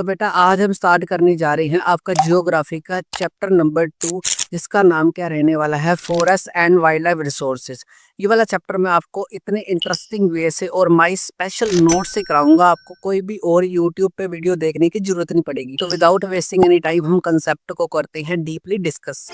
तो बेटा आज हम स्टार्ट करने जा रहे हैं आपका जियोग्राफी का चैप्टर नंबर 2, जिसका नाम क्या रहने वाला है, forest and wild life resources. ये वाला चैप्टर मैं आपको इतने इंटरेस्टिंग वे से और माई स्पेशल नोट से कराऊंगा, आपको कोई भी और यूट्यूब पे वीडियो देखने की जरूरत नहीं पड़ेगी। तो विदाउट वेस्टिंग एनी टाइम हम कंसेप्ट को करते हैं डीपली डिस्कस।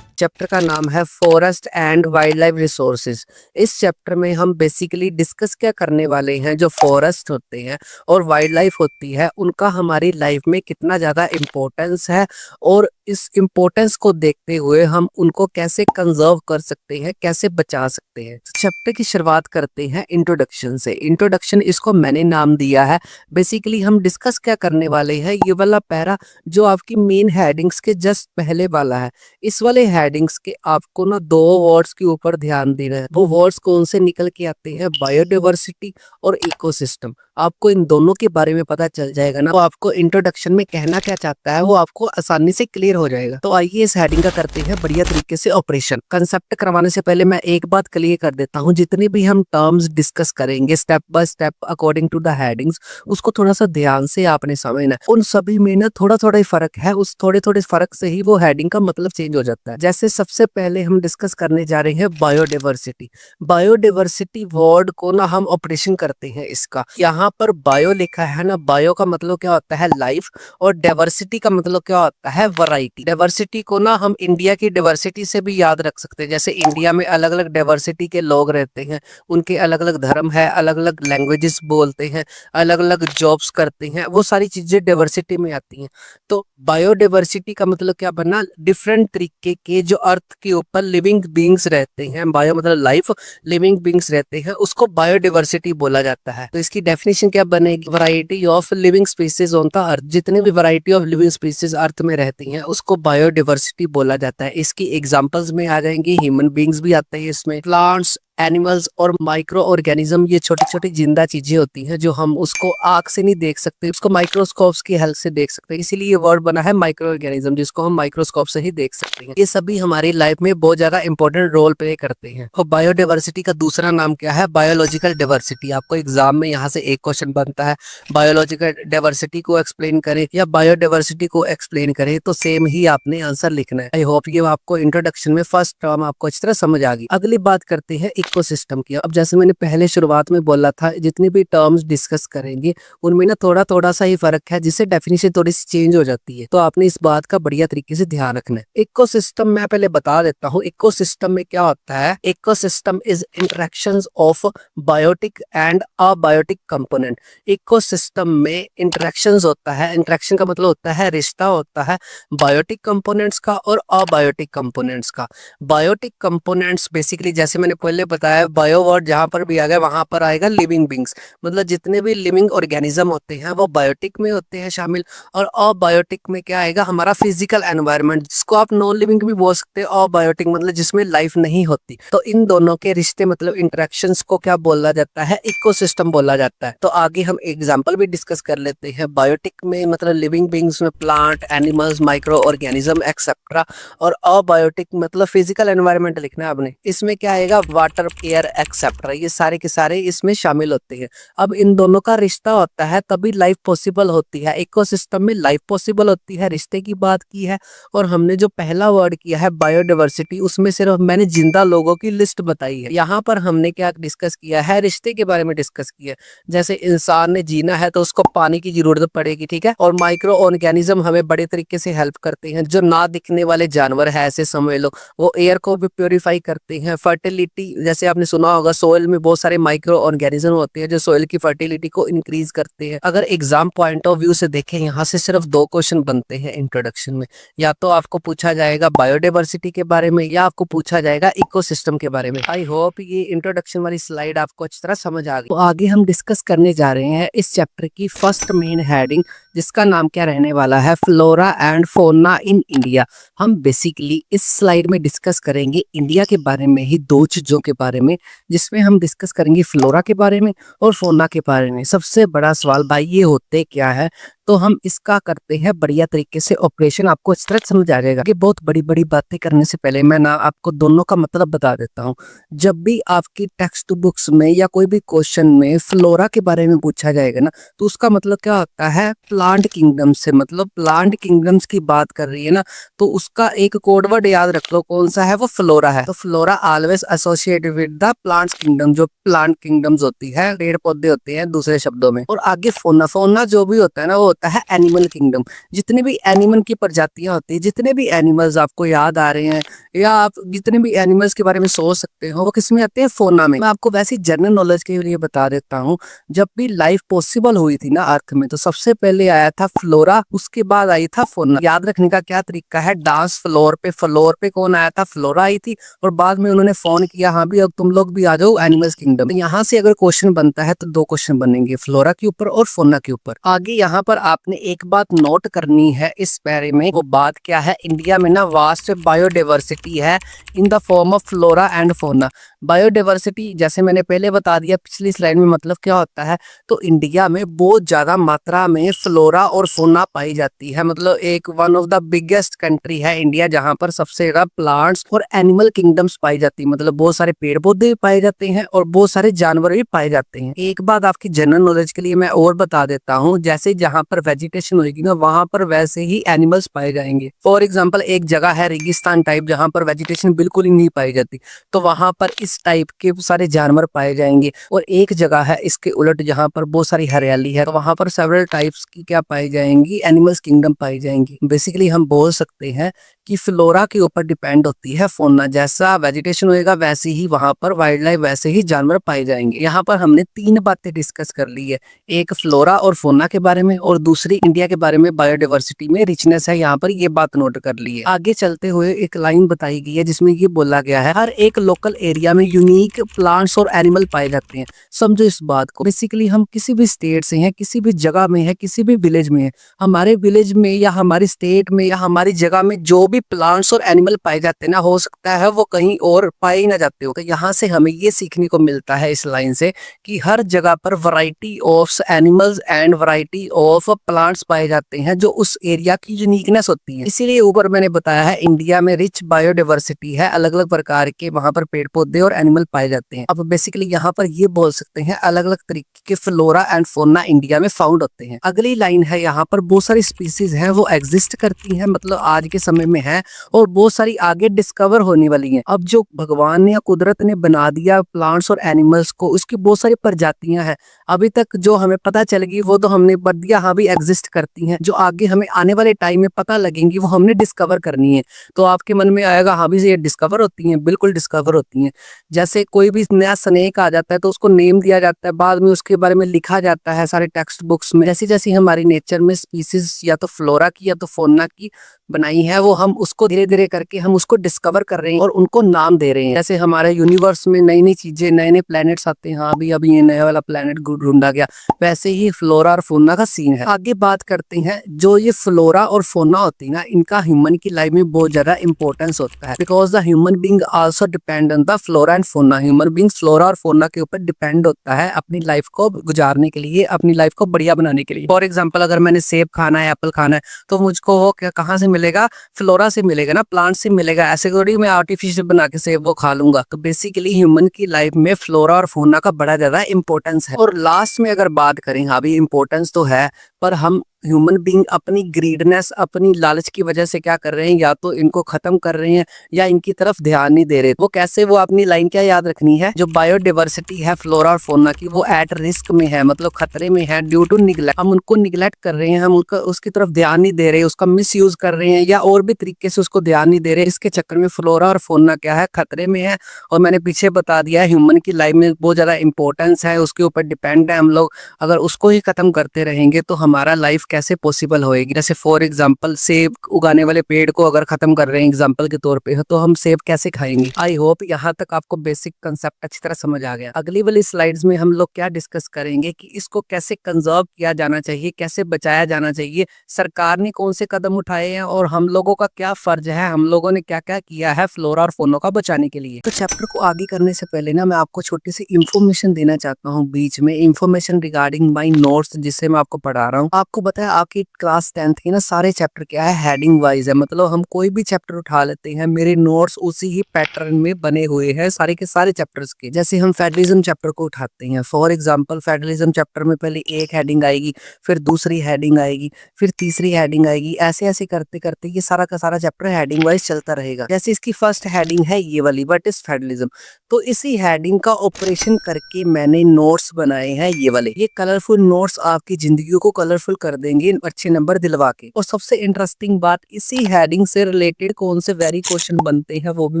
चैप्टर का नाम है forest and wild life resources. इस चैप्टर में हम बेसिकली डिस्कस क्या करने वाले हैं, जो फॉरेस्ट होते हैं और वाइल्ड लाइफ होती है उनका हमारी लाइफ में कितना ज़्यादा इम्पोर्टेंस है, और इस इम्पोर्टेंस को देखते हुए हम उनको कैसे कंजर्व कर सकते हैं, कैसे बचा सकते हैं। चैप्टर की शुरुआत करते हैं इंट्रोडक्शन से। इंट्रोडक्शन इसको मैंने नाम दिया है। बेसिकली हम डिस्कस क्या करने वाले हैं, ये वाला पैरा जो आपकी मेन हेडिंग्स के जस्ट पहले वाला है, इस वाले हेडिंग्स के आपको ना दो वर्ड्स के ऊपर ध्यान देना है। वो वर्ड्स कौन से निकल के आते हैं, बायोडाइवर्सिटी और इकोसिस्टम। आपको इन दोनों के बारे में पता चल जाएगा ना, वो आपको इंट्रोडक्शन में कहना क्या चाहता है वो आपको आसानी से क्लियर हो जाएगा। तो आइए इस हेडिंग का करते हैं बढ़िया तरीके से ऑपरेशन। कंसेप्ट करवाने से पहले मैं एक बात क्लियर कर देता हूँ, जितने भी हम टर्म्स डिस्कस करेंगे step by step according to the headings, उसको थोड़ा सा ध्यान से आपने समझना है। उन सभी में ना थोड़ा थोड़ा ही फर्क है, उस थोड़े थोड़े फर्क से ही वो हेडिंग का मतलब चेंज हो जाता है। जैसे सबसे पहले हम डिस्कस करने जा रहे हैं बायोडाइवर्सिटी। बायोडाइवर्सिटी वर्ड को ना हम ऑपरेशन करते हैं इसका। यहाँ पर बायो लिखा है ना, बायो का मतलब क्या होता है, लाइफ, और डाइवर्सिटी का मतलब क्या होता है, वैरायटी। डाइवर्सिटी को ना हम इंडिया की डाइवर्सिटी से भी याद रख सकते हैं। जैसे इंडिया में अलग अलग डाइवर्सिटी के लोग रहते हैं, उनके अलग अलग धर्म है, अलग अलग लैंग्वेजेस बोलते हैं, अलग अलग जॉब्स करते हैं, वो सारी चीजें डाइवर्सिटी में आती हैं। तो बायोडाइवर्सिटी का मतलब क्या बना, डिफरेंट तरीके के जो अर्थ के ऊपर लिविंग बींग्स रहते हैं, बायो मतलब लाइफ, लिविंग बींग्स रहते हैं, उसको बायोडाइवर्सिटी बोला जाता है। तो इसकी डेफिनेशन क्या बनेगी, variety of living species on the earth. जितने भी वैरायटी ऑफ लिविंग स्पीसीज अर्थ में रहती हैं उसको बायोडाइवर्सिटी बोला जाता है। इसकी एग्जांपल्स में आ जाएंगी, ह्यूमन बींग्स भी आते हैं इसमें, प्लांट्स, एनिमल्स और माइक्रो ऑर्गेनिज्म। ये छोटी छोटी जिंदा चीजें होती हैं जो हम उसको आंख से नहीं देख सकते, उसको माइक्रोस्कोप्स की हेल्प से देख सकते हैं, इसीलिए ये वर्ड बना है माइक्रो ऑर्गेनिज्म, जिसको हम माइक्रोस्कोप से ही देख सकते हैं। ये सभी हमारी लाइफ में बहुत ज्यादा इंपॉर्टेंट रोल प्ले करते हैं। और बायोडाइवर्सिटी का दूसरा नाम क्या है, बायोलॉजिकल डाइवर्सिटी। आपको एग्जाम में यहाँ से एक क्वेश्चन बनता है, बायोलॉजिकल डाइवर्सिटी को एक्सप्लेन करें या बायोडाइवर्सिटी को एक्सप्लेन करें, तो सेम ही आपने आंसर लिखना है। आई होप ये आपको इंट्रोडक्शन में फर्स्ट टर्म आपको अच्छी तरह समझ आ गई। अगली बात करते हैं इकोसिस्टम की। अब जैसे मैंने पहले शुरुआत में बोला था, जितने भी टर्म्स डिस्कस करेंगे उनमें ना थोड़ा थोड़ा सा ही फर्क है, जिससे डेफिनेशन थोड़ी सी चेंज हो जाती है। तो आपने इस बात का बढ़िया तरीके से ध्यान रखना है। इकोसिस्टम मैं पहले बता देता हूँ, इकोसिस्टम में क्या होता है। Ecosystem is interactions of biotic and abiotic component. Ecosystem में इंटरेक्शंस होता है, इंटरेक्शन का मतलब होता है रिश्ता होता है बायोटिक कंपोनेंट्स का और अबायोटिक कंपोनेंट्स का। बायोटिक कंपोनेंट्स बेसिकली जैसे मैंने पहले बताया, बायो वर्ड जहां पर भी आ गया वहां पर आएगा लिविंग बींग्स, मतलब जितने भी लिविंग ऑर्गेनिज्म होते हैं वो बायोटिक में होते हैं शामिल। और अबायोटिक में क्या आएगा, हमारा फिजिकल एनवायरनमेंट, जिसको आप नॉन लिविंग भी बोल सकते हैं। अबायोटिक मतलब जिसमें लाइफ नहीं होती। तो इन दोनों के रिश्ते मतलब इंटरेक्शंस को क्या बोला जाता है, इकोसिस्टम बोला जाता है। तो आगे हम एग्जांपल भी डिस्कस कर लेते हैं। बायोटिक में मतलब लिविंग बींग्स में plant, animals, micro organism etcetera, और अबायोटिक मतलब फिजिकल एनवायरनमेंट लिखना है आपने। इसमें क्या आएगा, वाटर, एयर एक्सेट्रा, ये सारे के सारे इसमें शामिल होते हैं। अब इन दोनों का रिश्ता होता है तभी लाइफ पॉसिबल होती है। इकोसिस्टम में लाइफ पॉसिबल होती है, रिश्ते की बात की है। और हमने जो पहला वर्ड किया है बायोडाइवर्सिटी, उसमें सिर्फ मैंने जिंदा लोगों की लिस्ट बताई है। यहाँ पर हमने क्या डिस्कस किया है, रिश्ते के बारे में डिस्कस किया। जैसे इंसान ने जीना है तो उसको पानी की जरूरत पड़ेगी, ठीक है। और माइक्रो ऑर्गेनिज्म हमें बड़े तरीके से हेल्प करते हैं। जो ना दिखने वाले जानवर है ऐसे समझ लो, वो एयर को भी प्योरीफाई करते हैं। फर्टिलिटी, जैसे आपने सुना होगा सोइल में बहुत सारे माइक्रो ऑर्गेनिज्म होते हैं जो सोइल की फर्टिलिटी को इंक्रीज करते हैं। अगर एग्जाम पॉइंट ऑफ व्यू से देखें, यहाँ से सिर्फ दो क्वेश्चन बनते हैं इंट्रोडक्शन में। या तो आपको पूछा जाएगा बायोडाइवर्सिटी के बारे में या आपको पूछा जाएगा इकोसिस्टम के बारे में। आई होप ये इंट्रोडक्शन वाली स्लाइड आपको अच्छी तरह समझ आ गई। तो आगे हम डिस्कस करने जा रहे हैं इस चैप्टर की फर्स्ट मेन हेडिंग, जिसका नाम क्या रहने वाला है, flora and fauna in India. हम बेसिकली इस स्लाइड में डिस्कस करेंगे इंडिया के बारे में ही, दो चीजों के बारे में, जिसमें हम डिस्कस करेंगे फ्लोरा के बारे में और फौना के बारे में। सबसे बड़ा सवाल भाई ये होते क्या है, तो हम इसका करते हैं बढ़िया तरीके से ऑपरेशन। आपको इस तरह समझ आ जाएगा कि बहुत बड़ी बड़ी बातें करने से पहले मैं ना आपको दोनों का मतलब बता देता हूँ। जब भी आपकी टेक्स्ट बुक्स में या कोई भी क्वेश्चन में फ्लोरा के बारे में पूछा जाएगा ना, तो उसका मतलब क्या होता है, प्लांट किंगडम से, मतलब प्लांट किंगडम्स की बात कर रही है ना, तो उसका एक कोड वर्ड याद रख लो, कौन सा है, वो फ्लोरा है। तो flora always associated with the plants kingdom, जो प्लांट किंगडम्स होती है, पेड़ पौधे होते हैं दूसरे शब्दों में। और आगे फोना, फोना जो भी होता है ना, वो होता है एनिमल किंगडम। जितने भी एनिमल की प्रजातियां होती है, जितने भी एनिमल्स आपको याद आ रहे हैं या आप जितने भी एनिमल्स के बारे में सोच सकते हो, वो किसमें आते हैं, फोना में। मैं आपको वैसे जनरल नॉलेज के लिए बता देता हूँ। जब भी लाइफ पॉसिबल हुई थी ना अर्थ में, तो सबसे पहले आया था फ्लोरा, उसके बाद आई था फोना। याद रखने का क्या तरीका है, डांस फ्लोर पे, फ्लोर पे कौन आया था, फ्लोरा आई थी, और बाद में उन्होंने फोन किया, हाँ भी अब तुम लोग भी आ जाओ एनिमल्स किंगडम। तो यहाँ से अगर क्वेश्चन बनता है तो दो क्वेश्चन बनेंगे, फ्लोरा के ऊपर और फोना के ऊपर। आगे यहाँ पर आपने एक बात नोट करनी है इस बारे में, वो बात क्या है, इंडिया में ना वास्ट बायोडाइवर्सिटी है in the form of flora and fauna. Biodiversity जैसे मैंने पहले बता दिया पिछली स्लाइड में, मतलब क्या होता है, तो इंडिया में बहुत ज्यादा मात्रा में फ्लोरा और फोना पाई जाती है। मतलब एक one of the biggest country है इंडिया, जहां पर सबसे ज्यादा प्लांट्स और एनिमल किंगडम्स पाई जाती है। मतलब बहुत सारे पेड़ पौधे भी पाए जाते हैं और बहुत सारे जानवर भी पाए जाते हैं। एक बात आपकी जनरल नॉलेज के लिए मैं और बता देता हूँ, जैसे जहां पर वेजिटेशन होगी ना, वहां पर वैसे ही एनिमल्स पाए जाएंगे। फॉर एग्जाम्पल, एक जगह है रेगिस्तान टाइप, जहां पर वेजिटेशन बिल्कुल ही नहीं पाई जाती, तो वहां पर इस टाइप के सारे जानवर पाए जाएंगे। और एक जगह है इसके उलट, जहां पर बहुत सारी हरियाली है, तो वहां पर सेवरल टाइप्स की क्या पाई जाएंगी, एनिमल्स किंगडम पाई जाएंगी। बेसिकली हम बोल सकते हैं कि फ्लोरा के ऊपर डिपेंड होती है फोना। जैसा वेजिटेशन होएगा वैसे ही वहां पर वाइल्ड लाइफ, वैसे ही जानवर पाए जाएंगे। यहाँ पर हमने तीन बातें डिस्कस कर ली है, एक फ्लोरा और फोना के बारे में, और दूसरी इंडिया के बारे में, बायोडाइवर्सिटी में रिचनेस है, यहाँ पर ये बात नोट कर ली है। आगे चलते हुए एक लाइन बताई गई है जिसमें ये बोला गया है, हर एक लोकल एरिया में यूनिक प्लांट्स और एनिमल पाए जाते हैं। समझो इस बात को, बेसिकली हम किसी भी स्टेट से हैं, किसी भी जगह में है, किसी भी विलेज में है, हमारे विलेज में या हमारी स्टेट में या हमारी जगह में जो भी प्लांट्स और एनिमल पाए जाते हैं ना, हो सकता है वो कहीं और पाए ही ना जाते हो। तो यहाँ से हमें ये सीखने को मिलता है इस लाइन से कि हर जगह पर variety of animals and variety of plants पाए जाते हैं, जो उस एरिया की यूनिकनेस होती है। इसीलिए ऊपर मैंने बताया है इंडिया में रिच बायोडाइवर्सिटी है, अलग अलग प्रकार के वहां पर पेड़ पौधे और एनिमल पाए जाते हैं। अब बेसिकली यहाँ पर ये बोल सकते हैं अलग अलग तरीके के फ्लोरा एंड फोना इंडिया में फाउंड होते हैं। अगली लाइन है, यहाँ पर बहुत सारी स्पीसीज हैं वो एग्जिस्ट करती हैं, मतलब आज के समय में है, और बहुत सारी आगे डिस्कवर होने वाली हैं। अब जो भगवान ने या कुदरत ने बना दिया प्लांट्स और एनिमल्स को, उसकी बहुत सारी प्रजातियां हैं। अभी तक जो हमें पता चलेगी वो तो हमने पढ़ दिया, हाँ भी एग्जिस्ट करती हैं। जो आगे हमें आने वाले टाइम में पता लगेंगी वो हमने डिस्कवर करनी है। तो आपके मन में आएगा, हाँ भी ये डिस्कवर होती हैं, बिल्कुल डिस्कवर होती हैं। जैसे कोई भी नया स्नेक आ जाता है तो उसको नेम दिया जाता है, बाद में उसके बारे में लिखा जाता है सारे टेक्स्ट बुक्स में। जैसे जैसे हमारी नेचर में स्पीसीज या तो फ्लोरा की या तो फोना की बनाई है, वो हम उसको धीरे धीरे करके हम उसको डिस्कवर कर रहे हैं और उनको नाम दे रहे हैं। जैसे हमारे यूनिवर्स में नई नई चीजें, नए नए प्लैनेट्स आते हैं, हाँ अभी अभी ये नया वाला प्लैनेट ढूंढा गया, वैसे ही फ्लोरा और फोना का सीन है। आगे बात करते हैं, जो ये फ्लोरा और फोना होती है ना, इनका ह्यूमन की लाइफ में बहुत ज्यादा इंपॉर्टेंस होता है, because the human being also depend on the flora and fauna. Human being flora और फोना के ऊपर डिपेंड होता है अपनी लाइफ को गुजारने के लिए, अपनी लाइफ को बढ़िया बनाने के लिए। फॉर एग्जाम्पल, अगर मैंने सेब खाना है, एप्पल खाना है, तो मुझको वो कहाँ से मिलेगा, फ्लोरा से मिलेगा ना, प्लांट से मिलेगा। ऐसे थोड़ी मैं आर्टिफिशियल बना के सेब वो खा लूंगा। तो बेसिकली ह्यूमन की लाइफ में फ्लोरा और फोना का बड़ा ज्यादा इंपॉर्टेंस है। और लास्ट में अगर बात करें, हाँ भी इंपॉर्टेंस तो है, पर हम ह्यूमन बींग अपनी ग्रीडनेस, अपनी लालच की वजह से क्या कर रहे हैं, या तो इनको खत्म कर रहे हैं या इनकी तरफ ध्यान नहीं दे रहे। वो कैसे, वो अपनी लाइन क्या याद रखनी है, जो बायोडाइवर्सिटी है फ्लोरा और फोना की, वो एट रिस्क में है, मतलब खतरे में है ड्यू टू निगलेक्ट। हम उनको निगलेक्ट कर रहे हैं, हम उनका उसकी तरफ ध्यान नहीं दे रहे, उसका मिस यूज कर रहे हैं, या और भी तरीके से उसको ध्यान नहीं दे रहे। इसके चक्कर में फ्लोरा और फोना क्या है, खतरे में है। और मैंने पीछे बता दिया, ह्यूमन की लाइफ में बहुत ज्यादा इंपॉर्टेंस है, उसके ऊपर डिपेंड है हम लोग। अगर उसको ही खत्म करते रहेंगे तो हमारा लाइफ कैसे पॉसिबल होएगी। जैसे फॉर एग्जांपल, सेब उगाने वाले पेड़ को अगर खत्म कर रहे हैं एग्जांपल के तौर पे, तो हम सेब कैसे खाएंगे। आई होप यहाँ तक आपको बेसिक कंसेप्ट अच्छी तरह समझ आ गया। अगली वाली स्लाइड्स में हम लोग क्या डिस्कस करेंगे कि इसको कैसे कंजर्व किया जाना चाहिए, कैसे बचाया जाना चाहिए, सरकार ने कौन से कदम उठाए हैं, और हम लोगों का क्या फर्ज है, हम लोगों ने क्या क्या किया है फ्लोरा और फोना का बचाने के लिए। तो चैप्टर को आगे करने से पहले ना मैं आपको छोटी सी इंफॉर्मेशन देना चाहता हूँ, बीच में इंफॉर्मेशन रिगार्डिंग माई नोट्स जिससे मैं आपको पढ़ा रहा हूँ। आपको बता होता है आपकी क्लास 10th की ना सारे चैप्टर क्या है हेडिंग वाइज है, मतलब हम कोई भी चैप्टर उठा लेते हैं, मेरे नोट्स उसी ही पैटर्न में बने हुए हैं सारे के सारे चैप्टर्स के। जैसे हम फेडरलिज्म चैप्टर को उठाते हैं, फॉर एग्जांपल फेडरलिज्म चैप्टर में पहले एक हेडिंग आएगी, फिर दूसरी हेडिंग आएगी, फिर तीसरी हेडिंग आएगी, ऐसे ऐसे करते करते ये सारा का सारा चैप्टर हेडिंग वाइज चलता रहेगा। जैसे इसकी फर्स्ट हेडिंग है ये वाली, व्हाट इज फेडरलिज्म, तो इसी हेडिंग का ऑपरेशन करके मैंने नोट्स बनाए हैं ये वाले। ये कलरफुल नोट्स आपकी जिंदगी को कलरफुल कर देंगे अच्छे नंबर दिलवा के। और सबसे इंटरेस्टिंग बात, इसी हेडिंग से रिलेटेड कौन से वेरी क्वेश्चन बनते हैं वो भी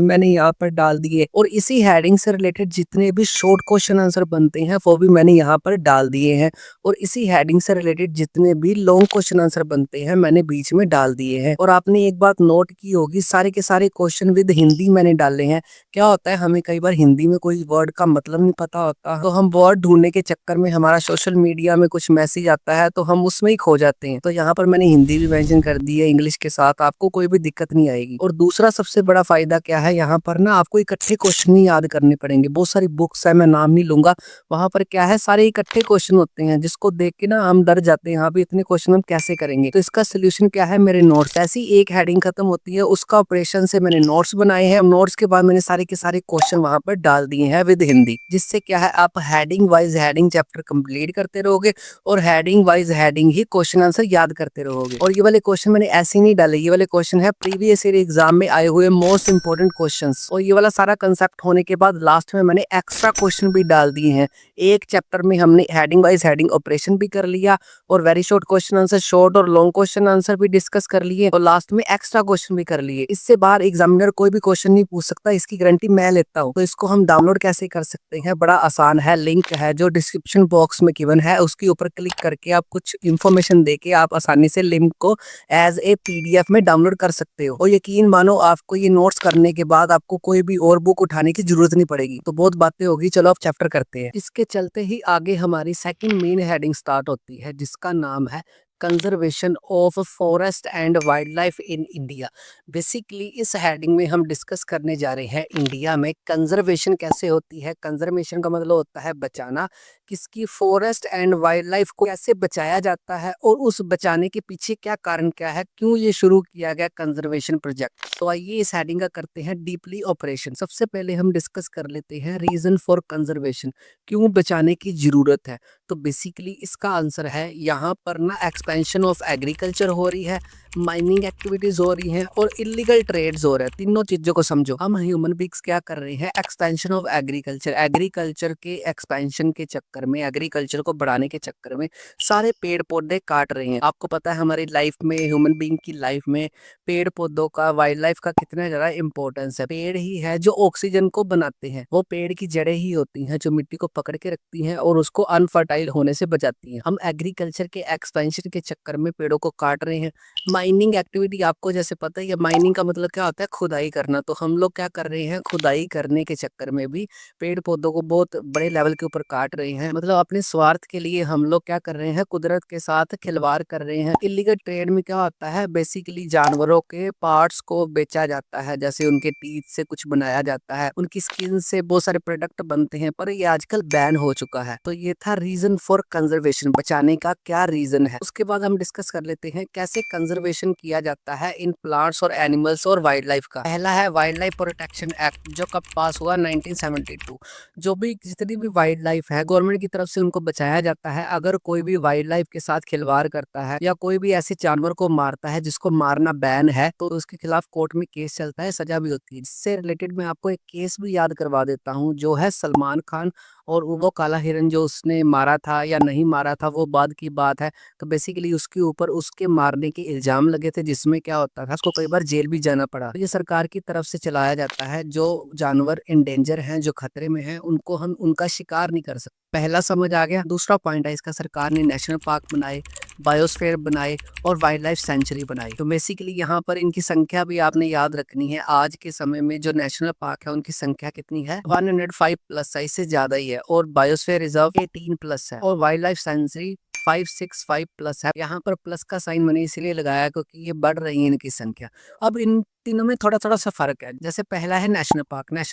मैंने यहाँ पर डाल दिए, और इसी हेडिंग से रिलेटेड जितने भी शॉर्ट क्वेश्चन आंसर बनते हैं वो भी मैंने यहाँ पर डाल दिए हैं, और इसी हेडिंग से रिलेटेड जितने भी लॉन्ग क्वेश्चन आंसर बनते हैं मैंने बीच में डाल दिए हैं। और आपने एक बात नोट की होगी, सारे के सारे क्वेश्चन विद हिंदी मैंने डाले हैं। क्या होता है, हमें कई बार हिंदी में कोई वर्ड का मतलब नहीं पता होता, तो हम वर्ड ढूंढने के चक्कर में हमारा सोशल मीडिया में कुछ मैसेज आता है तो हम उसमें ही खो जाते हैं। तो यहाँ पर मैंने हिंदी भी मेंशन कर दी है इंग्लिश के साथ, आपको कोई भी दिक्कत नहीं आएगी। और दूसरा सबसे बड़ा फायदा क्या है, यहाँ पर ना आपको इकट्ठे क्वेश्चन नहीं याद करने पड़ेंगे। बहुत सारी बुक्स है, मैं नाम नहीं लूंगा, वहां पर क्या है सारे इकट्ठे क्वेश्चन होते हैं जिसको देख के ना हम डर जाते हैं, यहाँ पे इतने क्वेश्चन हम कैसे करेंगे। तो इसका सोल्यूशन क्या है, मेरे नोट्स। ऐसी एक हेडिंग खत्म होती है, उसका ऑपरेशन से मैंने नोट्स बनाए हैं, नोट्स के बाद मैंने सारे के सारे क्वेश्चन वहां पर डाल दिए हैं विद हिंदी, जिससे क्या है आप heading wise heading chapter complete करते रहोगे और हेडिंग वाइज हेडिंग ही क्वेश्चन आंसर याद करते रहोगे। और ये वाले क्वेश्चन मैंने ऐसे नहीं डाले, ये वाले क्वेश्चन है प्रीवियस ईयर एग्जाम में आए हुए मोस्ट इंपोर्टेंट क्वेश्चंस। और ये वाला सारा कंसेप्ट होने के बाद लास्ट में मैंने एक्स्ट्रा क्वेश्चन भी डाल दिए हैं। एक चैप्टर में हमने हेडिंग वाइज हेडिंग ऑपरेशन भी कर लिया, और very short question answer, short और लॉन्ग क्वेश्चन आंसर भी डिस्कस कर लिए, और लास्ट में एक्स्ट्रा क्वेश्चन भी कर लिए। इससे बाहर एग्जामिनर कोई भी क्वेश्चन नहीं पूछ सकता, इसकी गारंटी मैं लेता हूँ। तो इसको हम डाउनलोड कैसे कर सकते हैं, बड़ा आसान है, लिंक है जो डिस्क्रिप्शन बॉक्स में गिवन है, उसके ऊपर क्लिक करके आप कुछ इन्फॉर्मेशन देके आप आसानी से लिंक को एज ए पीडीएफ में डाउनलोड कर सकते हो। और यकीन मानो आपको ये नोट्स करने के बाद आपको कोई भी और बुक उठाने की जरूरत नहीं पड़ेगी। तो बहुत बातें होगी, चलो अब चैप्टर करते हैं। इसके चलते ही आगे हमारी सेकंड मेन हेडिंग स्टार्ट होती है, जिसका नाम है conservation of forest and wild life in India. Basically इस हेडिंग में हम डिस्कस करने जा रहे हैं इंडिया में कंजर्वेशन कैसे होती है। कंजर्वेशन का मतलब होता है बचाना, किसकी, फॉरेस्ट एंड वाइल्ड लाइफ को कैसे बचाया जाता है, और उस बचाने के पीछे क्या कारण क्या है, क्यों ये शुरू किया गया कंजर्वेशन प्रोजेक्ट। तो आइए इस हेडिंग का करते हैं डीपली ऑपरेशन। सबसे पहले हम डिस्कस कर लेते हैं रीजन फॉर कंजर्वेशन, क्यों बचाने की जरूरत है। तो बेसिकली इसका आंसर है, यहाँ पर ना एक्सपेंशन ऑफ एग्रीकल्चर हो रही है, माइनिंग एक्टिविटीज हो रही हैं, और इलीगल ट्रेड्स हो रहे हैं। तीनों चीजों को समझो। हम ह्यूमन बींग्स क्या कर रहे हैं, एक्सपेंशन ऑफ एग्रीकल्चर, एग्रीकल्चर के एक्सपेंशन के चक्कर में, एग्रीकल्चर को बढ़ाने के चक्कर में सारे पेड़ पौधे काट रहे हैं। आपको पता है हमारी लाइफ में, ह्यूमन बींग की लाइफ में पेड़ पौधों का, वाइल्ड लाइफ का कितना ज्यादा इंपॉर्टेंस है। पेड़ ही है जो ऑक्सीजन को बनाते हैं, वो पेड़ की जड़ें ही होती हैं जो मिट्टी को पकड़ के रखती हैं और उसको अनफर्टाइल होने से बचाती हैं। हम एग्रीकल्चर के एक्सपेंशन के चक्कर में पेड़ों को काट रहे हैं। माइनिंग एक्टिविटी आपको जैसे पता ही है, माइनिंग का मतलब क्या होता है, खुदाई करना। तो हम लोग क्या कर रहे हैं, खुदाई करने के चक्कर में भी पेड़ पौधों को बहुत बड़े लेवल के ऊपर काट रहे हैं। मतलब अपने स्वार्थ के लिए हम लोग क्या कर रहे हैं, कुदरत के साथ खिलवाड़ कर रहे हैं। इलीगल ट्रेड में क्या होता है, बेसिकली जानवरों के पार्ट्स को बेचा जाता है, जैसे उनके टीथ से कुछ बनाया जाता है, उनकी स्किन से बहुत सारे प्रोडक्ट बनते हैं, पर ये आजकल बैन हो चुका है। तो ये था रीजन फॉर कंजर्वेशन, बचाने का क्या रीजन है। उसके बाद हम डिस्कस कर लेते हैं कैसे कंजर्वेशन किया जाता है इन प्लांट्स और एनिमल्स और वाइल्ड लाइफ का। पहला है वाइल्ड लाइफ प्रोटेक्शन एक्ट, जो कब पास हुआ, 1972। जो भी जितनी भी वाइल्ड लाइफ है गवर्नमेंट की तरफ से उनको बचाया जाता है। अगर कोई भी वाइल्ड लाइफ के साथ खिलवाड़ करता है या कोई भी ऐसे जानवर को मारता है जिसको मारना बैन है, तो उसके खिलाफ कोर्ट में केस चलता है, सजा भी होती है। जिससे रिलेटेड मैं आपको एक केस भी याद करवा देता हूँ, जो है सलमान खान और वो काला हिरन जो उसने मारा था या नहीं मारा था वो बाद की बात है। तो बेसिकली उसके ऊपर उसके मारने के इल्जाम लगे थे, जिसमें क्या होता था उसको कई बार जेल भी जाना पड़ा। तो ये सरकार की तरफ से चलाया जाता है। जो जानवर इंडेंजर हैं, जो खतरे में हैं, उनको हम उनका शिकार नहीं कर सकते। पहला समझ आ गया। दूसरा पॉइंट है इसका, सरकार ने नेशनल पार्क बनाए, बायोस्फीयर बनाए और वाइल्ड लाइफ सेंचुरी बनाई। तो बेसिकली यहाँ पर इनकी संख्या भी आपने याद रखनी है। आज के समय में जो नेशनल पार्क है उनकी संख्या कितनी है, 105 प्लस है, इससे ज्यादा ही है। और बायोस्फीयर रिजर्व 18 प्लस है, और वाइल्ड लाइफ सेंचुरी 565 प्लस है। यहाँ पर प्लस का साइन मैंने इसलिए लगाया क्योंकि ये बढ़ रही है इनकी संख्या। अब इन तीनों में थोड़ा-थोड़ा सा फ़र्क है। जैसे पहला है नेशनल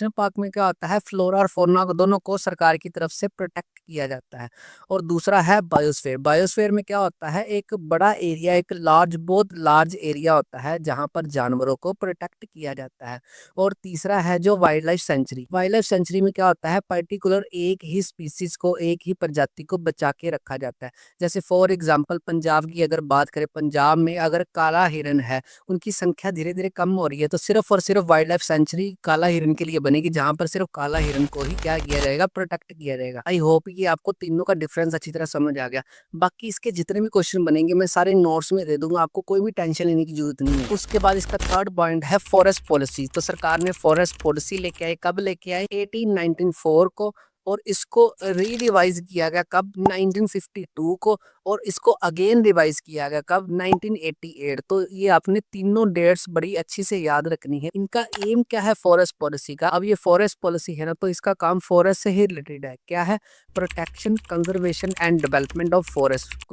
पार्क में क्या होता है फ्लोरा और फौना को दोनों को सरकार की तरफ से प्रोटेक्ट किया जाता है। और दूसरा है बायोस्फीयर में क्या होता है एक बड़ा एरिया एक लार्ज बहुत लार्ज एरिया होता है जहाँ पर जानवरों को प्रोटेक्ट किया जाता है। और तीसरा है जो वाइल्ड लाइफ सेंचुरी में क्या होता है पर्टिकुलर एक ही स्पीसीज को एक ही प्रजाति को बचा के रखा जाता है। जैसे फॉर एग्जाम्पल पंजाब की अगर बात करें पंजाब में अगर काला हिरन है उनकी संख्या धीरे-धीरे कम हो रही है, तो सिर्फ़ और सिर्फ़ वाइल्ड लाइफ़ सेंचुरी काला हिरन के लिए बनेगी, जहाँ पर सिर्फ़ काला हिरन को ही क्या किया जाएगा, प्रोटेक्ट किया जाएगा। आई होप कि आपको तीनों का डिफ़रेंस अच्छी तरह समझ आ गया। बाकी इसके जितने भी क्वेश्चन बनेंगे, मैं सारे नोट्स में दे दूँगा, आपको कोई भी टेंशन लेने की ज़रूरत नहीं है। उसके बाद इसका थर्ड पॉइंट है फ़ॉरेस्ट पॉलिसी। तो सरकार ने फ़ॉरेस्ट पॉलिसी लेके आए, कब लेके आए? 1894 को और इसको री-रिवाइज़ किया गया कब? 1952 को और इसको अगेन रिवाइज किया गया कब 1988। तो ये आपने तीनों डेट्स बड़ी अच्छी से याद रखनी है। इनका एम क्या है फॉरेस्ट पॉलिसी का? अब ये फॉरेस्ट पॉलिसी है ना तो इसका काम फॉरेस्ट से ही रिलेटेड है। क्या है? Protection conservation and development of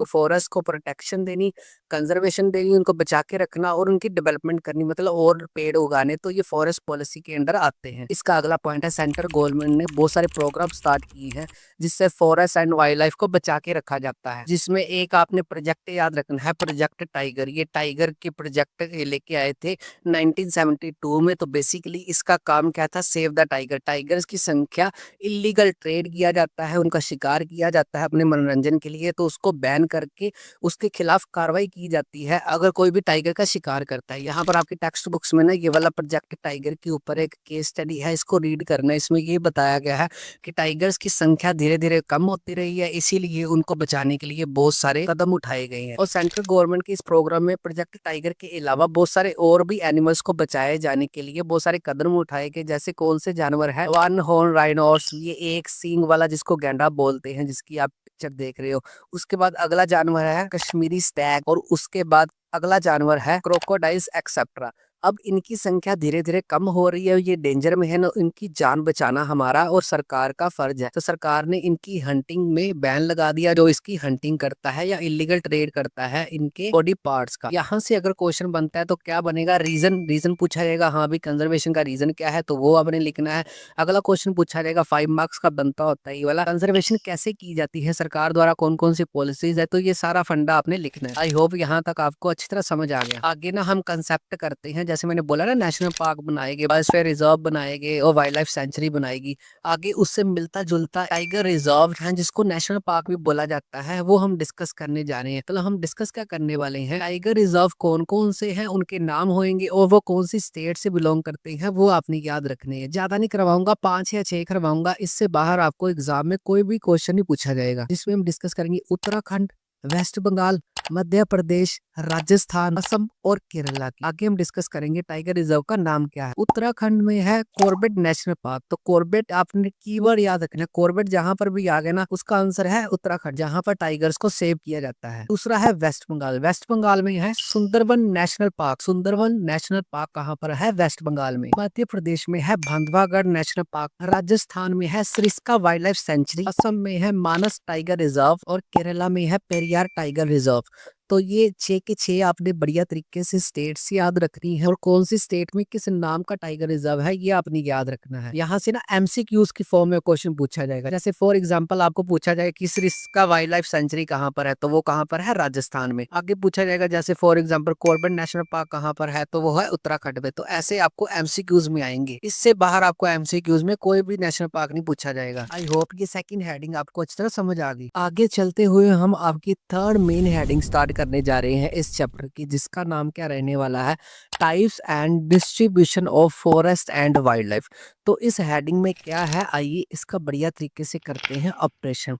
forest को प्रोटेक्शन देनी, कंजर्वेशन देनी, उनको बचा के रखना और उनकी डेवलपमेंट करनी मतलब और पेड़ उगाने, तो ये फॉरेस्ट पॉलिसी के अंडर आते हैं। इसका अगला पॉइंट है सेंट्रल गवर्नमेंट ने बहुत सारे प्रोग्राम स्टार्ट किए हैं जिससे फॉरेस्ट एंड वाइल्ड लाइफ को बचा के रखा जाता है। जिसमें एक आपने प्रोजेक्ट याद रखना है प्रोजेक्ट टाइगर। ये टाइगर के प्रोजेक्ट लेके आए थे 1972 में। तो बेसिकली इसका काम क्या था? Save the tiger. टाइगर्स की संख्या इलीगल ट्रेड किया जाता है, उनका शिकार किया जाता है अपने मनोरंजन के लिए, तो उसको बैन करके उसके खिलाफ कार्रवाई की जाती है अगर कोई भी टाइगर का शिकार करता है। यहाँ पर आपकी टेक्स्ट बुक्स में ना ये वाला प्रोजेक्ट टाइगर के ऊपर एक केस स्टडी है, इसको रीड करना। इसमें ये बताया गया है कि टाइगर्स की संख्या धीरे धीरे कम होती रही है, इसीलिए उनको बचाने के लिए बहुत सारे कदम उठाए गए हैं। और सेंट्रल गवर्नमेंट के इस प्रोग्राम में प्रोजेक्ट टाइगर के अलावा बहुत सारे और भी एनिमल्स को बचाए जाने के लिए बहुत सारे कदम उठाए गए। जैसे कौन से जानवर है? वन हॉर्न राइनोस, ये एक सींग वाला जिसको गैंडा बोलते हैं, जिसकी आप पिक्चर देख रहे हो। उसके बाद अगला जानवर है कश्मीरी स्टैग और उसके बाद अगला जानवर है क्रोकोडाइल्स एक्सेट्रा। अब इनकी संख्या धीरे धीरे कम हो रही है, ये डेंजर में है ना, इनकी जान बचाना हमारा और सरकार का फर्ज है। तो सरकार ने इनकी हंटिंग में बैन लगा दिया। जो इसकी हंटिंग करता है या इलीगल ट्रेड करता है इनके बॉडी पार्ट्स का। यहाँ से अगर क्वेश्चन बनता है तो क्या बनेगा? रीजन पूछा जाएगा। हाँ भी कंजर्वेशन का रीजन क्या है तो वो आपने लिखना है। अगला क्वेश्चन पूछा जाएगा 5 मार्क्स का बनता होता है ये वाला, कंजर्वेशन कैसे की जाती है, सरकार द्वारा कौन कौन सी पॉलिसीज है, तो ये सारा फंडा आपने लिखना है। आई होप यहाँ तक आपको अच्छी तरह समझ आ गया। आगे ना हम कंसेप्ट करते हैं, जैसे मैंने बोला ना नेशनल पार्क बनाएंगे, बायोस्फीयर रिजर्व बनाएंगे और वाइल्ड लाइफ सेंचुरी बनाएगी। आगे उससे मिलता जुलता टाइगर रिजर्व है जिसको नेशनल पार्क भी बोला जाता है, वो हम डिस्कस करने जा रहे हैं। तो हम डिस्कस क्या करने वाले हैं? टाइगर रिजर्व कौन कौन से हैं, उनके नाम होंगे और वो कौन सी स्टेट से बिलोंग करते हैं वो आपने याद रखने हैं। ज्यादा नहीं करवाऊंगा, 5 या 6 करवाऊंगा, इससे बाहर आपको एग्जाम में कोई भी क्वेश्चन नहीं पूछा जाएगा। जिसमें हम डिस्कस करेंगे उत्तराखंड, वेस्ट बंगाल, मध्य प्रदेश, राजस्थान, असम और केरला की। आगे हम डिस्कस करेंगे टाइगर रिजर्व का नाम क्या है। उत्तराखंड में है कॉर्बेट नेशनल पार्क। तो कॉर्बेट आपने कीवर्ड याद रखना है, कॉर्बेट जहां पर भी आ गया ना उसका आंसर है उत्तराखंड, जहां पर टाइगर्स को सेव किया जाता है। दूसरा है वेस्ट बंगाल। वेस्ट बंगाल में है Sundarban national park. Sundarban national park कहाँ पर है? वेस्ट बंगाल में। मध्य प्रदेश में है बांधवगढ़ नेशनल पार्क। राजस्थान में है Sariska wild life sanctuary. Assam में है मानस टाइगर रिजर्व और केरला में है पेरियार टाइगर रिजर्व। तो ये 6 के 6 आपने बढ़िया तरीके से स्टेट्स याद रखनी है और कौन सी स्टेट में किस नाम का टाइगर रिजर्व है ये आपने याद रखना है। यहाँ से ना एमसीक्यूज की फॉर्म में क्वेश्चन पूछा जाएगा। जैसे फॉर एग्जांपल आपको पूछा जाएगा कि सरिस्का वाइल्ड लाइफ सेंचुरी कहाँ पर है, तो वो कहाँ पर है? राजस्थान में। आगे पूछा जाएगा जैसे for example Corbett national park कहाँ पर है, तो वो है उत्तराखंड में। तो ऐसे आपको एमसीक्यूज में आएंगे, इससे बाहर आपको एमसीक्यूज में कोई भी नेशनल पार्क नहीं पूछा जाएगा। आई होप ये सेकंड हेडिंग आपको अच्छी तरह समझ आ गई। आगे चलते हुए हम आपकी थर्ड मेन हेडिंग स्टार्ट करने जा रहे हैं इस चैप्टर की, जिसका नाम क्या रहने वाला है? Types and distribution of forest and wild life. तो इस हेडिंग में क्या है, आइए इसका बढ़िया तरीके से करते हैं ऑपरेशन।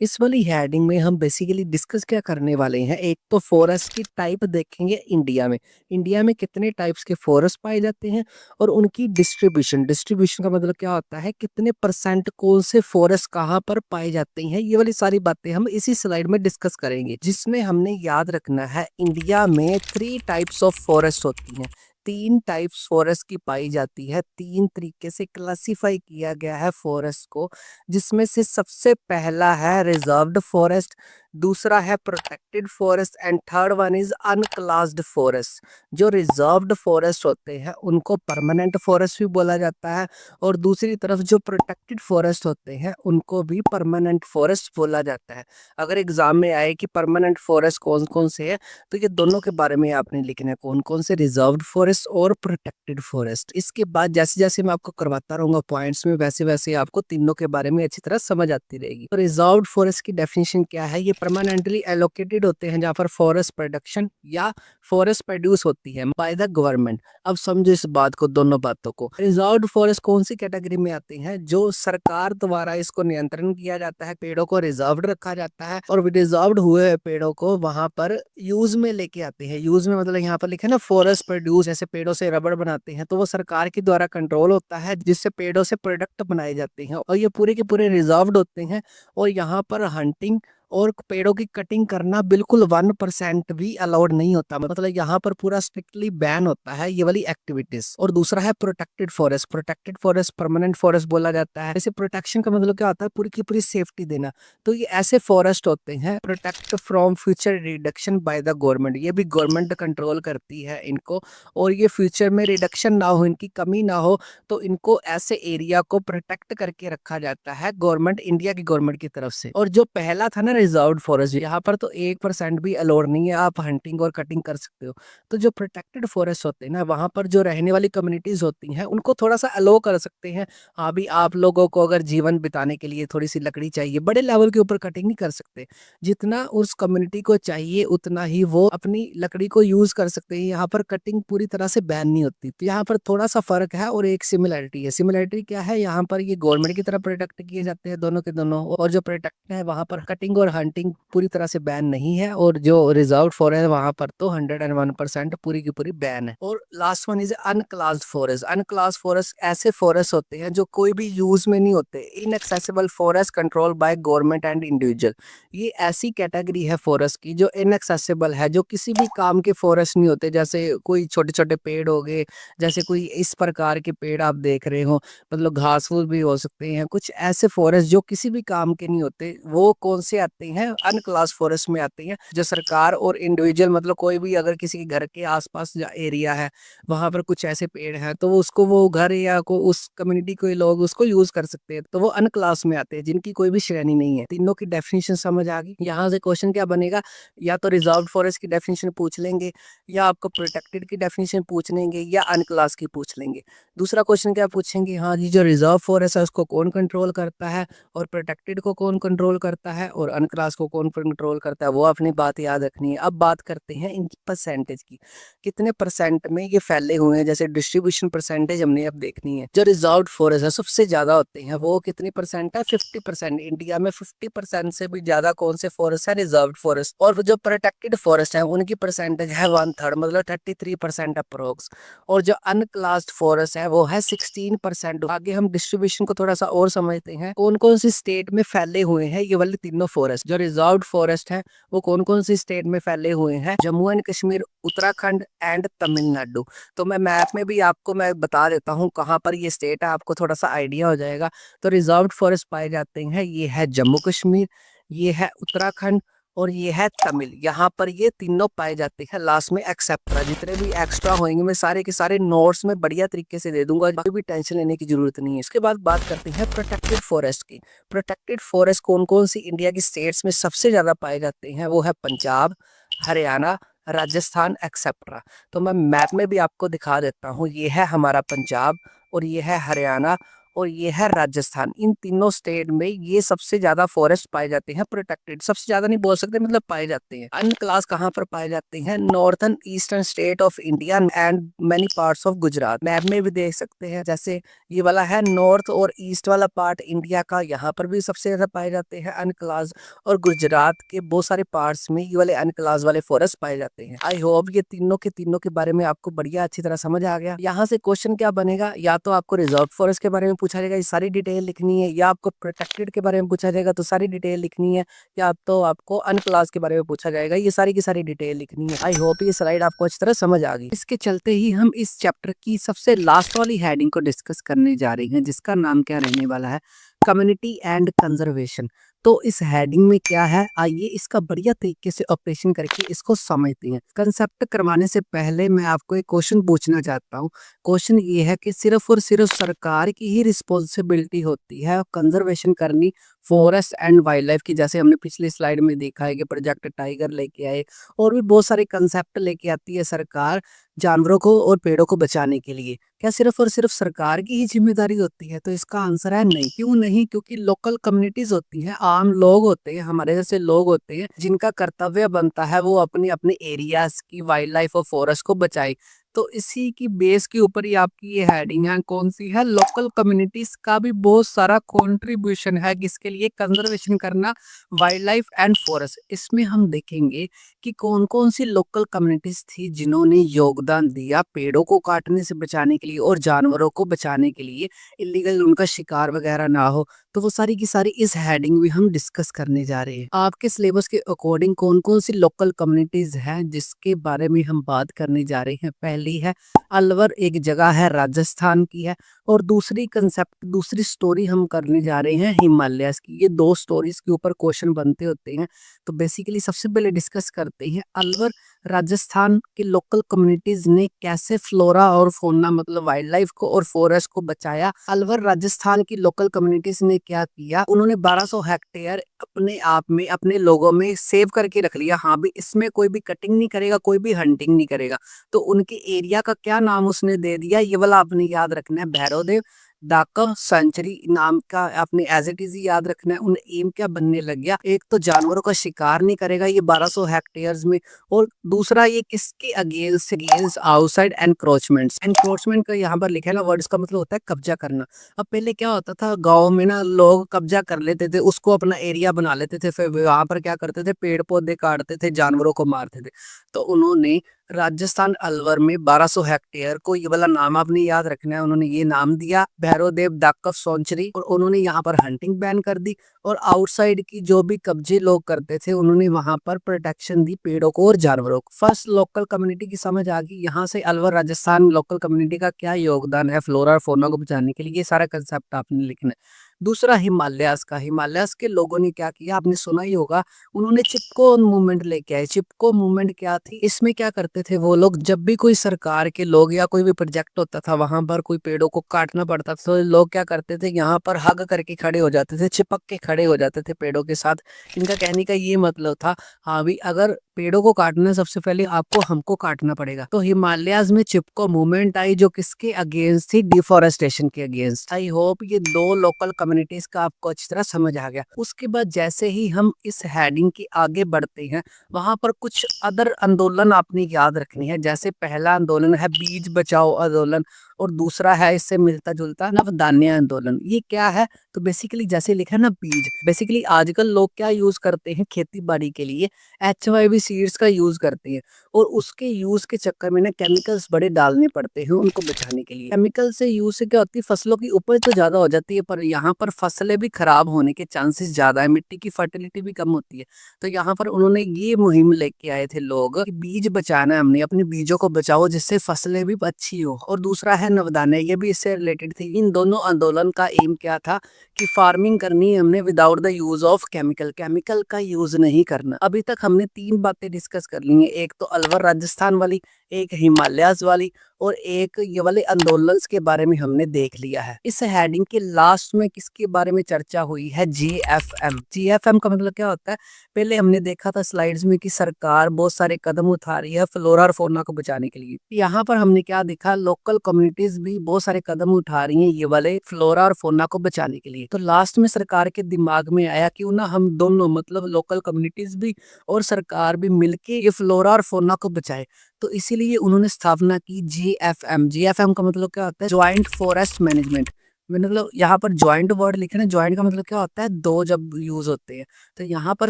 इस वाली हेडिंग में हम बेसिकली डिस्कस क्या करने वाले हैं? एक तो फॉरेस्ट की टाइप देखेंगे इंडिया में। इंडिया में कितने टाइप्स के फॉरेस्ट पाए जाते हैं और उनकी डिस्ट्रीब्यूशन। डिस्ट्रीब्यूशन का मतलब क्या होता है? कितने परसेंट कौन से फॉरेस्ट कहाँ पर पाए जाते हैं, ये वाली सारी बातें हम इसी स्लाइड में डिस्कस करेंगे। जिसमें हमने याद रखना है इंडिया में 3 टाइप्स ऑफ फॉरेस्ट होती हैं। 3 टाइप्स फॉरेस्ट की पाई जाती है। 3 तरीके से क्लासिफाई किया गया है फॉरेस्ट को, जिसमें से सबसे पहला है रिजर्व्ड फॉरेस्ट, दूसरा है protected forest and third one is अनक्लास्ड forest. जो रिजर्व्ड फॉरेस्ट होते हैं उनको परमानेंट फॉरेस्ट भी बोला जाता है और दूसरी तरफ जो प्रोटेक्टेड फॉरेस्ट होते हैं उनको भी परमानेंट फॉरेस्ट बोला जाता है। अगर एग्जाम में आए कि परमानेंट फॉरेस्ट कौन कौन से हैं तो ये दोनों के बारे में आपने लिखना है, कौन कौन से, रिजर्व्ड फॉरेस्ट और प्रोटेक्टेड फॉरेस्ट। इसके बाद जैसे जैसे मैं आपको करवाता रहूंगा पॉइंट्स में वैसे वैसे आपको तीनों के बारे में अच्छी तरह समझ आती रहेगी। तो रिजर्व्ड फॉरेस्ट की डेफिनेशन क्या है? ये परमानेंटली एलोकेटेड होते हैं जहाँ पर फॉरेस्ट प्रोडक्शन या फॉरेस्ट प्रोड्यूस होती है बाय द गवर्नमेंट। अब समझो इस बात को, दोनों बातों को। रिजर्व्ड फॉरेस्ट कौन सी कैटेगरी में आते हैं? जो सरकार द्वारा इसको नियंत्रण किया जाता है, पेड़ों को रिजर्व्ड रखा जाता है और रिजर्व्ड हुए पेड़ों को वहां पर यूज में लेके आते हैं। यूज में मतलब यहाँ पर लिखे ना फॉरेस्ट प्रोड्यूस, जैसे पेड़ों से रबड़ बनाते हैं तो वो सरकार के द्वारा कंट्रोल होता है जिससे पेड़ों से प्रोडक्ट बनाए जाते हैं और ये पूरे के पूरे रिजर्व्ड होते हैं। और यहाँ पर हंटिंग और पेड़ों की कटिंग करना बिल्कुल 1% भी अलाउड नहीं होता, मतलब यहाँ पर पूरा स्ट्रिक्टली बैन होता है ये वाली एक्टिविटीज। और दूसरा है protected forest. Protected forest permanent forest बोला जाता है। इसे प्रोटेक्शन का मतलब क्या होता है? पूरी की पूरी सेफ्टी देना। तो ये ऐसे फॉरेस्ट होते हैं protect from future reduction by the government. ये भी गवर्नमेंट कंट्रोल करती है इनको और ये फ्यूचर में रिडक्शन ना हो, इनकी कमी ना हो, तो इनको ऐसे एरिया को प्रोटेक्ट करके रखा जाता है गवर्नमेंट, इंडिया की गवर्नमेंट की तरफ से। और जो पहला था ना रिजर्व्ड फॉरेस्ट, यहाँ पर तो 1% भी अलाउड नहीं है, आप हंटिंग और कटिंग कर सकते हो। तो जो प्रोटेक्टेड फॉरेस्ट होते हैं ना, वहां पर जो रहने वाली कम्युनिटीज होती हैं उनको थोड़ा सा अलाउ कर सकते हैं। हाँ भी आप लोगों को अगर जीवन बिताने के लिए थोड़ी सी लकड़ी चाहिए, बड़े लेवल के ऊपर कटिंग नहीं कर सकते, जितना उस कम्युनिटी को चाहिए उतना ही वो अपनी लकड़ी को यूज कर सकते हैं। यहाँ पर कटिंग पूरी तरह से बैन नहीं होती। तो यहाँ पर थोड़ा सा फर्क है और एक सिमिलरिटी है। सिमिलरिटी क्या है? यहाँ पर ये गवर्नमेंट की तरफ प्रोटेक्ट किए जाते हैं दोनों के दोनों, और जो प्रोटेक्ट है वहां पर कटिंग और हंटिंग पूरी तरह से बैन नहीं है। और जो रिजर्व फॉरेस्ट है वहां पर तो 101% पूरी की पूरी बैन है। और last one is अनक्लास्ड forest. अनक्लास्ड forest ऐसे फॉरेस्ट होते हैं जो कोई भी यूज में नहीं होते, inaccessible forest control by government and individual. ये ऐसी कैटेगरी है फॉरेस्ट की जो इनएक्सेसिबल है, जो किसी भी काम के फॉरेस्ट नहीं होते। जैसे कोई छोटे छोटे पेड़ हो गए, जैसे कोई इस प्रकार के पेड़ आप देख रहे हो, मतलब घास फूस भी हो सकते हैं, कुछ ऐसे फॉरेस्ट जो किसी भी काम के नहीं होते, वो कौन से आते हैं? अनक्लास फॉरेस्ट में आते हैं। जो सरकार और इंडिविजुअल, मतलब कोई भी अगर किसी के घर के आसपास एरिया है वहां पर कुछ ऐसे पेड़ हैं तो उसको वो घर या को उस कम्युनिटी के लोग उसको यूज कर सकते हैं, तो वो अनक्लास में आते हैं जिनकी कोई भी श्रेणी नहीं है। तीनों की डेफिनेशन समझ आ गई। यहाँ से क्वेश्चन क्या बनेगा? या तो रिजर्व फॉरेस्ट की डेफिनेशन पूछ लेंगे, या आपको प्रोटेक्टेड की डेफिनेशन पूछ लेंगे, या अनक्लास की पूछ लेंगे। दूसरा क्वेश्चन क्या पूछेंगे? हाँ जी, जो रिजर्व फॉरेस्ट है उसको कौन कंट्रोल करता है, और प्रोटेक्टेड को कौन कंट्रोल करता है, और अनक्लास को कौन कंट्रोल करता है, वो अपनी बात याद रखनी है। अब बात करते हैं इन परसेंटेज की, कितने परसेंट में ये फैले हुए हैं। जैसे डिस्ट्रीब्यूशन परसेंटेज हमने अब देखनी है। जो रिजर्व फॉरेस्ट है सबसे ज्यादा होते हैं, वो कितनी परसेंट है? 50%। इंडिया में 50% से भी ज्यादा कौन से फॉरेस्ट है? Reserve forest. और जो प्रोटेक्टेड फॉरेस्ट है उनकी परसेंटेज है 1/3, मतलब 33% अप्रोक्स। और जो अनक्लास्ड फॉरेस्ट है वो है 16%। आगे हम डिस्ट्रीब्यूशन को थोड़ा सा और समझते हैं, कौन कौन सी स्टेट में फैले हुए हैं ये वाले तीनों फॉरेस्ट। जो रिजर्व फॉरेस्ट है वो कौन कौन सी स्टेट में फैले हुए हैं? Jammu and Kashmir, Uttarakhand and Tamil Nadu. तो मैं मैप में भी आपको मैं बता देता हूँ कहाँ पर ये स्टेट है, आपको थोड़ा सा आइडिया हो जाएगा। तो रिजर्व फॉरेस्ट पाए जाते हैं, ये है जम्मू कश्मीर, ये है उत्तराखंड और ये है तमिल। यहाँ पर ये तीनों पाए जाते हैं। लास्ट में एक्सेप्ट्रा, जितने भी एक्स्ट्रा होंगे मैं सारे के सारे नोट्स में बढ़िया तरीके से दे दूंगा, कोई भी टेंशन लेने की जरूरत नहीं है। इसके बाद बात करते हैं प्रोटेक्टेड फॉरेस्ट की। प्रोटेक्टेड फॉरेस्ट कौन कौन सी इंडिया की स्टेट्स में सबसे ज्यादा पाए जाते हैं? वो है पंजाब, हरियाणा, राजस्थान एक्सेप्ट्रा। तो मैं मैप में भी आपको दिखा देता हूँ, ये है हमारा पंजाब और ये है हरियाणा और ये है राजस्थान। इन तीनों स्टेट में ये सबसे ज्यादा फॉरेस्ट पाए जाते हैं प्रोटेक्टेड। सबसे ज्यादा नहीं बोल सकते, मतलब पाए जाते हैं। अनक्लास कहाँ पर पाए जाते हैं? Northern eastern state of India and many parts of Gujarat. Map में भी देख सकते हैं, जैसे ये वाला है नॉर्थ और ईस्ट वाला पार्ट इंडिया का, यहाँ पर भी सबसे ज्यादा पाए जाते हैं अनक्लास। और गुजरात के बहुत सारे पार्ट्स में ये वाले अनक्लास वाले फॉरेस्ट पाए जाते हैं। आई होप ये तीनों के बारे में आपको बढ़िया अच्छी तरह समझ आ गया। यहाँ से क्वेश्चन क्या बनेगा? या तो आपको रिजर्व फॉरेस्ट के बारे में पूछा जाएगा, ये सारी डिटेल लिखनी है, या आपको प्रोटेक्टेड के बारे में पूछा जाएगा तो सारी डिटेल लिखनी है, या तो आपको अनक्लास के बारे में पूछा जाएगा, ये सारी की सारी डिटेल लिखनी है। आई होप ये स्लाइड आपको अच्छी तरह समझ आ गई। इसके चलते ही हम इस चैप्टर की सबसे लास्ट वाली हेडिंग को डिस्कस करने जा रहे हैं, जिसका नाम क्या रहने वाला है? Community and conservation. तो इस हेडिंग में क्या है, आइए इसका बढ़िया तरीके से ऑपरेशन करके इसको समझते हैं। कंसेप्ट करवाने से पहले मैं आपको एक क्वेश्चन पूछना चाहता हूँ। क्वेश्चन ये है कि सिर्फ और सिर्फ सरकार की ही रिस्पॉन्सिबिलिटी होती है कंजर्वेशन करनी फॉरेस्ट एंड वाइल्ड लाइफ की, जैसे हमने पिछली स्लाइड में देखा है कि प्रोजेक्ट टाइगर लेके आए और भी बहुत सारे कंसेप्ट लेके आती है सरकार जानवरों को और पेड़ों को बचाने के लिए। क्या सिर्फ और सिर्फ सरकार की ही जिम्मेदारी होती है? तो इसका आंसर है नहीं। क्यों नहीं? क्योंकि लोकल कम्युनिटीज होती हैं, आम लोग होते हैं, हमारे जैसे लोग होते हैं, जिनका कर्तव्य बनता है वो अपने अपने एरियाज की वाइल्ड लाइफ और फॉरेस्ट को बचाए। तो इसी की बेस के ऊपर ही आपकी ये हेडिंग है, कौन सी है? लोकल कम्युनिटीज का भी बहुत सारा कंट्रीब्यूशन है किसके लिए? कंजर्वेशन करना वाइल्ड लाइफ एंड फॉरेस्ट। इसमें हम देखेंगे कि कौन कौन सी लोकल कम्युनिटीज थी जिन्होंने योगदान दिया पेड़ों को काटने से बचाने के लिए और जानवरों को बचाने के लिए, इलीगल उनका शिकार वगैरह ना हो। तो वो सारी की सारी इस हेडिंग में हम डिस्कस करने जा रहे हैं। आपके सिलेबस के अकॉर्डिंग कौन कौन सी लोकल कम्युनिटीज हैं जिसके बारे में हम बात करने जा रहे हैं? पहली है अलवर, एक जगह है राजस्थान की है। और दूसरी कंसेप्ट, दूसरी स्टोरी हम करने जा रहे हैं हिमालयस की। ये दो स्टोरीज के ऊपर क्वेश्चन बनते होते हैं। तो बेसिकली सबसे पहले डिस्कस करते हैं अलवर राजस्थान के लोकल कम्युनिटीज ने कैसे फ्लोरा और फौना मतलब वाइल्ड लाइफ को और फॉरेस्ट को बचाया। अलवर राजस्थान की लोकल कम्युनिटीज ने क्या किया, उन्होंने 1200 हेक्टेयर अपने आप में अपने लोगों में सेव करके रख लिया। हाँ भी, इसमें कोई भी कटिंग नहीं करेगा, कोई भी हंटिंग नहीं करेगा। तो उनके एरिया का क्या नाम उसने दे दिया, ये वाला आपने याद रखना है, भैरवदेव दाकव सेंचुरी नाम का आपने एज इट इज याद रखना है। उन्हें एम क्या बनने लग गया, एक तो जानवरों का शिकार नहीं करेगा ये 1200 हेक्टेयर्स में, और दूसरा ये किसके against? Against outside encroachments. Encroachment का यहाँ पर लिखा है ना वर्ड, इसका मतलब होता है कब्जा करना। अब पहले क्या होता था, गांव में ना लोग कब्जा कर लेते थे, उसको अपना एरिया बना लेते थे, फिर वहां पर क्या करते थे, पेड़ पौधे काटते थे, जानवरों को मारते थे। तो उन्होंने राजस्थान अलवर में 1200 हेक्टेयर को, ये वाला नाम आपने याद रखना है, उन्होंने ये नाम दिया भैरवदेव दाकव सेंचुरी। और उन्होंने यहाँ पर हंटिंग बैन कर दी, और आउटसाइड की जो भी कब्जे लोग करते थे उन्होंने वहां पर प्रोटेक्शन दी पेड़ों को और जानवरों को। फर्स्ट लोकल कम्युनिटी की समझ आ गई। यहाँ से अलवर राजस्थान लोकल कम्युनिटी का क्या योगदान है फ्लोरा और फौना को बचाने के लिए, ये सारा कंसेप्ट आपने लिखना है। दूसरा हिमालयस का, हिमालयस के लोगों ने क्या किया आपने सुना ही होगा, उन्होंने चिपको मूवमेंट लेके आए। चिपको मूवमेंट क्या थी, इसमें क्या करते थे वो लोग, जब भी कोई सरकार के लोग या कोई भी प्रोजेक्ट होता था वहां पर कोई पेड़ों को काटना पड़ता था, तो लोग क्या करते थे, यहाँ पर हग करके खड़े हो जाते थे, चिपक के खड़े हो जाते थे पेड़ों के साथ। इनका कहने का ये मतलब था, हाँ भी अगर पेड़ों को काटना है सबसे पहले आपको हमको काटना पड़ेगा। तो हिमालयाज में चिपको मूवमेंट आई जो किसके अगेंस्ट थी? डिफोरेस्टेशन के अगेंस्ट। आई होप ये दो लोकल कम्युनिटीज का आपको अच्छी तरह समझ आ गया। उसके बाद जैसे ही हम इस हेडिंग के आगे बढ़ते हैं, वहां पर कुछ अदर आंदोलन आपने याद रखनी है। जैसे पहला आंदोलन है बीज बचाओ आंदोलन, और दूसरा है इससे मिलता जुलता नवधान्य आंदोलन। ये क्या है? तो बेसिकली जैसे लिखा है ना बीज, बेसिकली आजकल लोग क्या यूज करते हैं खेती बाड़ी के लिए, HYV सीड्स का यूज करते हैं, और उसके यूज के चक्कर में ना केमिकल्स बड़े डालने पड़ते हैं उनको बचाने के लिए। केमिकल से यूज से क्या होती है, फसलों की उपज तो ज्यादा हो जाती है, पर यहाँ पर फसलें भी खराब होने के चांसेस ज्यादा है, मिट्टी की फर्टिलिटी भी कम होती है। तो यहाँ पर उन्होंने ये मुहिम लेके आए थे लोग कि बीज बचाना है, हमने अपने बीजों को बचाओ जिससे फसलें भी अच्छी हो। और दूसरा है नवधान्य, ये भी इससे रिलेटेड थी। इन दोनों आंदोलन का एम क्या था कि फार्मिंग करनी है हमने without the use of chemical, chemical का यूज नहीं करना। अभी तक हमने तीन बातें डिस्कस कर ली हैं, एक तो अलवर राजस्थान वाली, एक हिमालयस वाली, और एक ये वाले आंदोलन के बारे में हमने देख लिया है। इस हेडिंग के लास्ट में किसके बारे में चर्चा हुई है? GFM। GFM का मतलब क्या होता है? पहले हमने देखा था स्लाइड्स में कि सरकार बहुत सारे कदम उठा रही है फ्लोरा और फौना को बचाने के लिए। यहाँ पर हमने क्या देखा, लोकल कम्युनिटीज भी बहुत सारे कदम उठा रही हैं ये वाले फ्लोरा और फौना को बचाने के लिए। तो लास्ट में सरकार के दिमाग में आया क्यों ना हम दोनों मतलब लोकल कम्युनिटीज भी और सरकार भी मिलके ये फ्लोरा और फौना को बचाए। तो इसीलिए उन्होंने स्थापना की GFM। GFM का मतलब क्या होता है? Joint forest management. मतलब यहाँ पर ज्वाइंट वर्ड लिखे ना, ज्वाइंट का मतलब क्या होता है? दो जब यूज होते हैं। तो यहाँ पर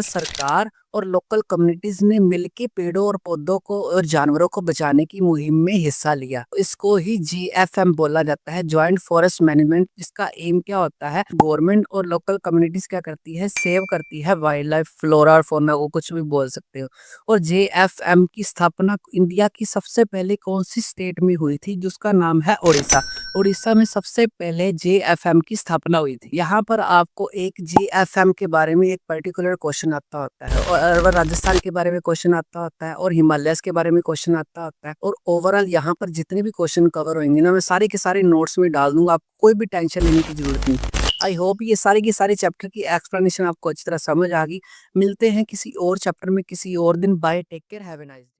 सरकार और लोकल कम्युनिटीज ने मिलके पेड़ों और पौधों को और जानवरों को बचाने की मुहिम में हिस्सा लिया। इसको ही GFM बोला जाता है, ज्वाइंट फॉरेस्ट मैनेजमेंट। इसका एम क्या होता है? गवर्नमेंट और लोकल कम्युनिटीज क्या करती है? सेव करती है वाइल्ड लाइफ, फ्लोरा और फौना को कुछ भी बोल सकते हो। और JFM की स्थापना इंडिया की सबसे पहले कौन सी स्टेट में हुई थी? जिसका नाम है उड़ीसा। उड़ीसा में सबसे पहले जेएफएम की स्थापना हुई थी। यहाँ पर आपको एक जेएफएम के बारे में एक पर्टिकुलर क्वेश्चन आता होता है और अरवर राजस्थान के बारे में क्वेश्चन आता होता है और हिमालयस के बारे में क्वेश्चन आता होता है और ओवरऑल यहाँ पर जितने भी क्वेश्चन कवर होंगे ना मैं सारे के सारे नोट्स में डाल दूंगा, आपको कोई भी टेंशन लेने की जरूरत नहीं। आई होप ये सारी की सारी चैप्टर की एक्सप्लेनेशन आपको अच्छी तरह समझ आ गई। मिलते हैं किसी और चैप्टर में किसी और दिन। Bye, take care, have a nice day.